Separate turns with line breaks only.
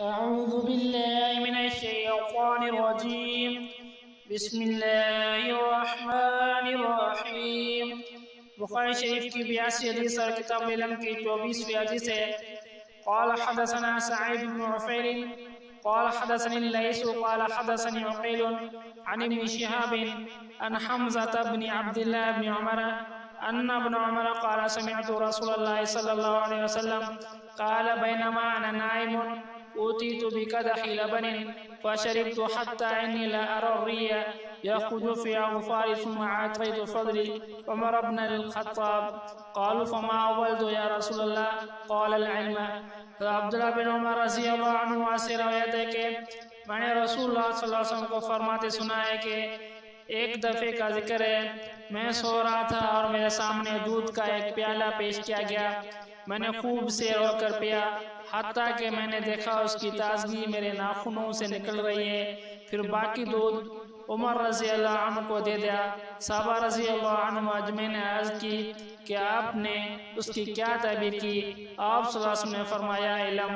أعوذ بالله من الشيطان الرجيم. بسم الله الرحمن الرحيم. بخاری شریف کی 82 حدیث اور کتاب العلم کی 24ویں حدیث ہے. قال حدثنا سعيد بن عفير قال حدثني الليث قال حدثني عقيل عن ابن شهاب عن حمزة بن عبد الله بن عمر أن ابن عمر قال سمعت رسول الله صلى الله عليه وسلم قال بينما أنا نائم أوتيت بقدح لبن فشربت حتى إني لا أرى الري يخرج في أغفاري ثم أعطيت فضلي عمر بن الخطاب. قالوا فما أولد يا رسول الله؟ قال العلم. عبداللہ بن عمر رضی اللہ عنہ سے روایت ہے کہ میں نے رسول اللہ صلی اللہ علیہ وسلم کو فرماتے سنا ہے کہ ایک دفعے کا ذکر ہے، میں سو رہا تھا اور میرے سامنے دودھ کا ایک پیالہ پیش کیا گیا. میں نے خوب سیر ہو کر پیا حتیٰ کہ میں نے دیکھا اس کی تازگی میرے ناخنوں سے نکل رہی ہے. پھر باقی دودھ عمر رضی اللہ عنہ کو دے دیا. صحابہ رضی اللہ عنہ اجمعین نے عرض کی کہ آپ نے اس کی کیا تعبیر کی؟ آپ صلی اللہ علیہ وسلم نے فرمایا علم.